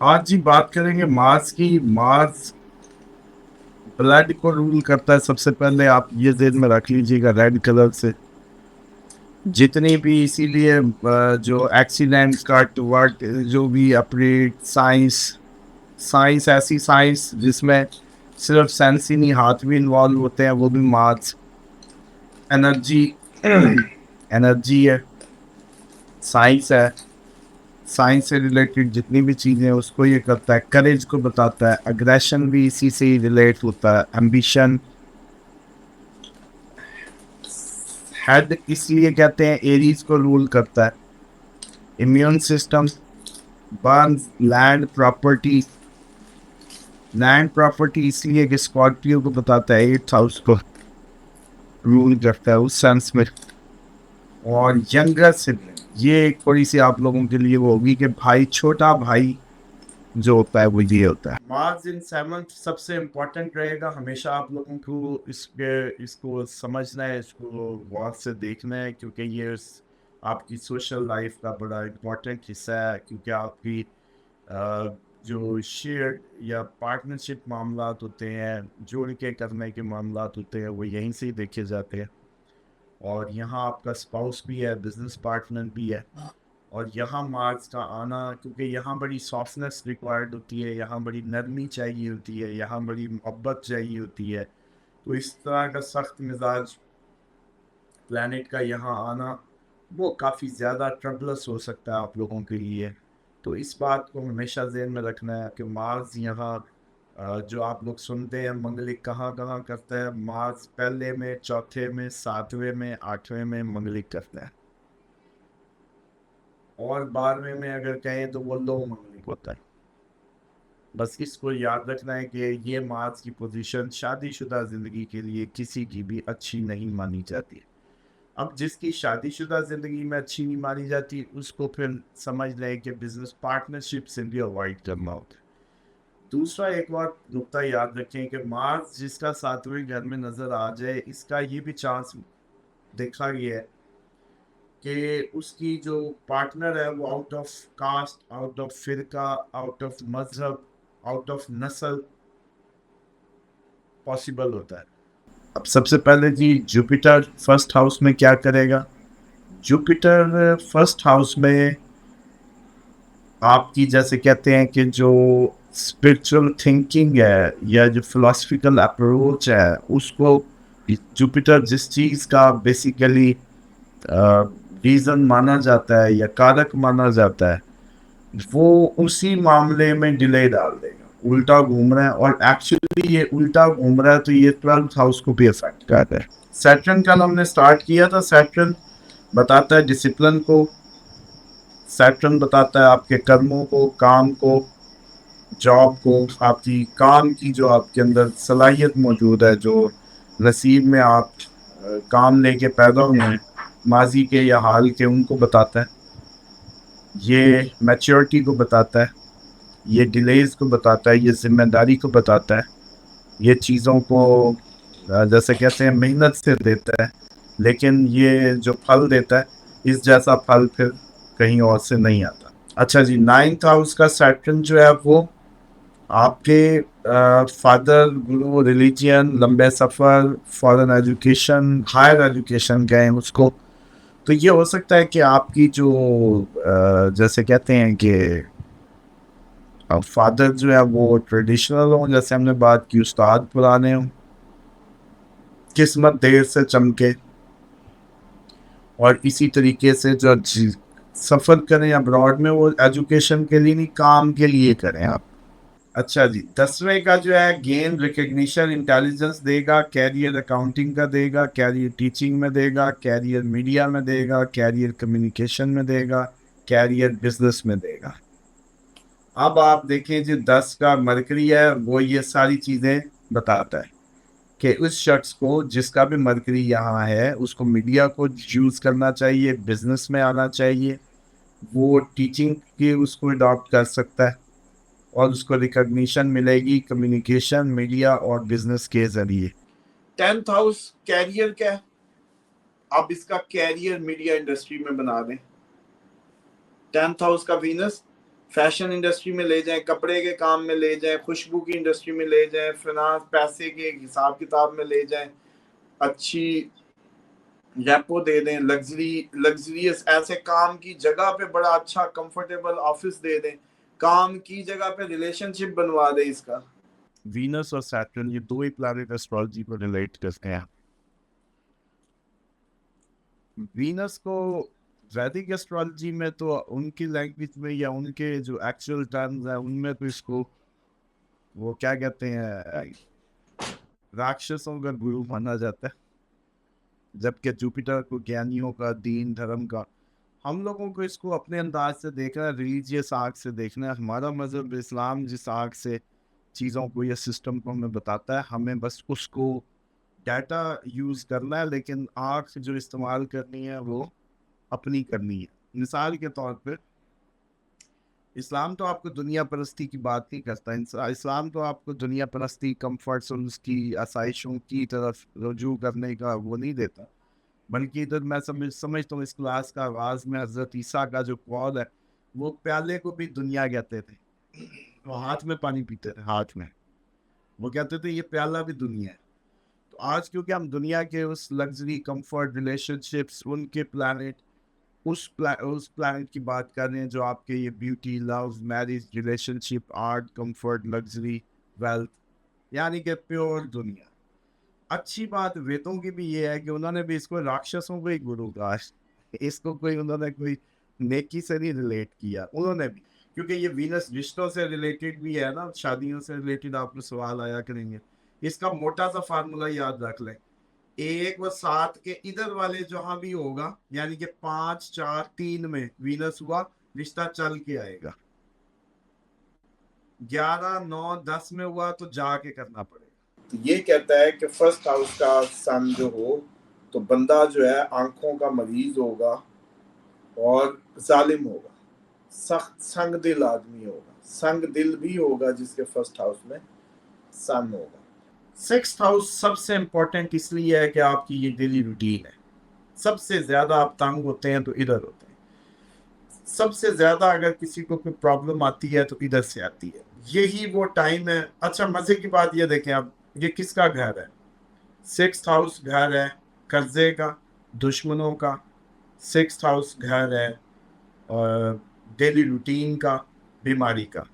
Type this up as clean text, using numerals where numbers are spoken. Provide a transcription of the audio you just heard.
आज जी बात करेंगे मार्स की। मार्स ब्लड को रूल करता है। सबसे पहले आप ये ध्यान में रख लीजिएगा, रेड कलर से जितनी भी, इसीलिए जो एक्सीडेंट्स का वर्ड, जो भी अपनी साइंस साइंस ऐसी साइंस जिसमें सिर्फ साइंस ही नहीं, हाथ भी इन्वॉल्व होते हैं, वो भी मार्स। एनर्जी एनर्जी है, साइंस है। साइंस से रिलेटेड जितनी भी चीज़ें हैं उसको ये करता है। करेज को बताता है। अग्रेशन भी इसी से ही रिलेट होता है। एम्बिशन। हेड इसलिए कहते हैं एरीज को रूल करता है। Immune system. Burn. Land property. Land property इसलिए कि स्कॉर्पियो को बताता है, एट्थ हाउस को रूल करता है उस सेंस में। और यंगर सिबलिंग, ये एक थोड़ी सी आप लोगों के लिए वो होगी कि भाई, छोटा भाई जो होता है वो ये होता है। मार्स इन सेवंथ सबसे इम्पोर्टेंट रहेगा। हमेशा आप लोगों को इसको समझना है, इसको गौर से देखना है, क्योंकि ये आपकी सोशल लाइफ का बड़ा इम्पोर्टेंट हिस्सा है। क्योंकि आपकी जो शेयर या पार्टनरशिप मामलात होते हैं, जोड़ के करने के मामलात होते हैं, वो यहीं से ही देखे जाते हैं। और यहाँ आपका स्पाउस भी है, बिजनेस पार्टनर भी है। और यहाँ मार्स का आना, क्योंकि यहाँ बड़ी सॉफ्टनेस रिक्वायर्ड होती है, यहाँ बड़ी नरमी चाहिए होती है, यहाँ बड़ी मोहब्बत चाहिए होती है। तो इस तरह का सख्त मिजाज प्लैनेट का यहाँ आना, वो काफ़ी ज़्यादा ट्रबलस हो सकता है आप लोगों के लिए। तो इस बात को हमेशा ज़हन में रखना है कि मार्स यहाँ जो आप लोग सुनते हैं मंगलिक कहाँ कहाँ करता है, मार्स पहले में, चौथे में, सातवें में, आठवें में मंगलिक करता है। और 12वें में अगर कहें तो वो लो मंगलिक होता है। बस इसको याद रखना है कि ये मार्स की पोजीशन शादीशुदा ज़िंदगी के लिए किसी की भी अच्छी नहीं मानी जाती है। अब जिसकी शादीशुदा ज़िंदगी में अच्छी नहीं मानी जाती, उसको फिर समझ लें कि बिजनेस पार्टनरशिप से भी अवॉइड करना होता है। दूसरा एक और नुकता याद रखें कि मार्स जिसका सातवें घर में नज़र आ जाए, इसका ये भी चांस देखा गया है कि उसकी जो पार्टनर है वो out of caste, out of फिरका, आउट ऑफ मजहब, आउट ऑफ नस्ल पॉसिबल होता है। अब सबसे पहले जी, जुपिटर फर्स्ट हाउस में क्या करेगा? जुपिटर फर्स्ट हाउस में आपकी, जैसे कहते हैं कि जो स्पिरिचुअल थिंकिंग है या जो फिलोसफिकल अप्रोच है, उसको जुपिटर जिस चीज़ का बेसिकली रीज़न माना जाता है या कारक माना जाता है, वो उसी मामले में डिले डाल देगा। उल्टा घूम रहा है, और एक्चुअली ये उल्टा घूम रहा है तो ये ट्वेल्थ हाउस को भी अफेक्ट कर रहा है। सैटर्न कल हमने स्टार्ट किया था। सैटर्न बताता है डिसिप्लिन को। सैटर्न बताता है आपके कर्मों को, काम को, जॉब को, आपकी काम की जो आपके अंदर सलाहियत मौजूद है, जो नसीब में आप काम लेके पैदा हुए हैं, माजी के या हाल के, उनको बताता है। ये मैच्योरिटी को बताता है, ये डिलेज को बताता है, ये जिम्मेदारी को बताता है। ये चीज़ों को जैसे कहते हैं मेहनत से देता है, लेकिन ये जो फल देता है, इस जैसा फल फिर कहीं और से नहीं आता। अच्छा जी, नाइन्थ हाउस का सैटर्न जो है वो आपके फादर, गुरु, रिलीजियन, लंबे सफ़र, फॉरेन एजुकेशन, हायर एजुकेशन गए उसको। तो ये हो सकता है कि आपकी जो जैसे कहते हैं कि फादर जो है वो ट्रेडिशनल हो, जैसे हमने बात की, उस्ताद पुराने हों, किस्मत देर से चमके। और इसी तरीके से जो सफ़र करें अब्रॉड में, वो एजुकेशन के लिए नहीं, काम के लिए करें आप। अच्छा जी, 10वें का जो है गेन रिकग्निशन इंटेलिजेंस देगा। कैरियर अकाउंटिंग का देगा, कैरियर टीचिंग में देगा, कैरियर मीडिया में देगा, कैरियर कम्युनिकेशन में देगा, कैरियर बिजनेस में देगा। अब आप देखें जो 10 का मरकरी है, वो ये सारी चीज़ें बताता है कि उस शख्स को, जिसका भी मरकरी यहाँ है, उसको मीडिया को यूज़ करना चाहिए, बिजनेस में आना चाहिए, वो टीचिंग की उसको अडॉप्ट कर सकता है, और उसको रिकग्निशन मिलेगी कम्युनिकेशन, मीडिया और बिजनेस के जरिए। 10th हाउस कैरियर क्या है? आप इसका कैरियर मीडिया इंडस्ट्री में बना दें। 10th हाउस का वीनस फैशन इंडस्ट्री में ले जाएं, कपड़े के काम में ले जाएं, खुशबू की इंडस्ट्री में ले जाएं, फाइनेंस पैसे के हिसाब किताब में ले जाएं, अच्छी रेपो दे दें, लग्जरियस ऐसे काम की जगह पे बड़ा अच्छा कंफर्टेबल ऑफिस दे दें, काम की जगह पे रिलेशनशिप बनवा दें इसका। वीनस और सैटर्न ये दो ही प्लैनेट एस्ट्रोलॉजी को रिलेट करते हैं। वीनस को वैदिक एस्ट्रोलॉजी में तो उनकी लैंग्वेज में या उनके जो एक्चुअल टर्म्स है उनमें तो इसको वो क्या कहते हैं, राक्षसों का गुरु माना जाता है, जबकि जुपिटर को ज्ञानियों का, दीन धर्म का। हम लोगों को इसको अपने अंदाज से देखना है, रिलीजियस आँख से देखना है। हमारा मजहब इस्लाम जिस आँख से चीज़ों को या सिस्टम को हमें बताता है, हमें बस उसको डाटा यूज़ करना है, लेकिन आँख जो इस्तेमाल करनी है वो अपनी करनी है। मिसाल के तौर पे इस्लाम तो आपको दुनिया परस्ती की बात नहीं करता। इस्लाम तो आपको दुनिया परस्ती, कम्फर्ट्स और उसकी आसाइशों की तरफ रुजू करने का वो नहीं देता, बल्कि इधर मैं समझता हूँ इस क्लास का आगाज में हज़रत ईसा का जो कौल है, वो प्याले को भी दुनिया कहते थे। वो हाथ में पानी पीते थे, हाथ में, वो कहते थे ये प्याला भी दुनिया है। तो आज क्योंकि हम दुनिया के उस लग्जरी, कंफर्ट, रिलेशनशिप्स, उनके प्लानट, उस प्लानट की बात कर रहे हैं जो आपके ये beauty, love, marriage, relationship, art, comfort, luxury, wealth, यानी कि प्योर दुनिया। अच्छी बात वेदों की भी ये है कि उन्होंने भी इसको राक्षसों को ही गुरु कहा, इसको कोई उन्होंने कोई नेकी से नहीं रिलेट किया उन्होंने भी, क्योंकि ये वीनस रिश्तों से रिलेटेड भी है ना, शादियों से रिलेटेड आपको सवाल आया करेंगे। इसका मोटा सा फार्मूला याद रख लें, 1 व 7 के इधर वाले जहां भी होगा, यानी कि 5, 4, 3 में वीनस हुआ, रिश्ता चल के आएगा। 11, 9, 10 में हुआ तो जाके करना पड़ेगा। तो ये कहता है कि फर्स्ट हाउस का सन जो हो तो बंदा जो है आंखों का मरीज होगा और जालिम होगा, सख्त संग दिल आदमी होगा, संग दिल भी होगा जिसके फर्स्ट हाउस में सन होगा। 6th हाउस सबसे इंपॉर्टेंट इसलिए है कि आपकी ये डेली रूटीन है। सबसे ज्यादा आप तंग होते हैं तो इधर होते हैं, सबसे ज्यादा अगर किसी को कोई प्रॉब्लम आती है तो इधर से आती है, यही वो टाइम है। अच्छा मजे की बात ये देखें आप, ये किसका घर है? 6th हाउस घर है कर्जे का, दुश्मनों का। 6th हाउस घर है और डेली रूटीन का, बीमारी का।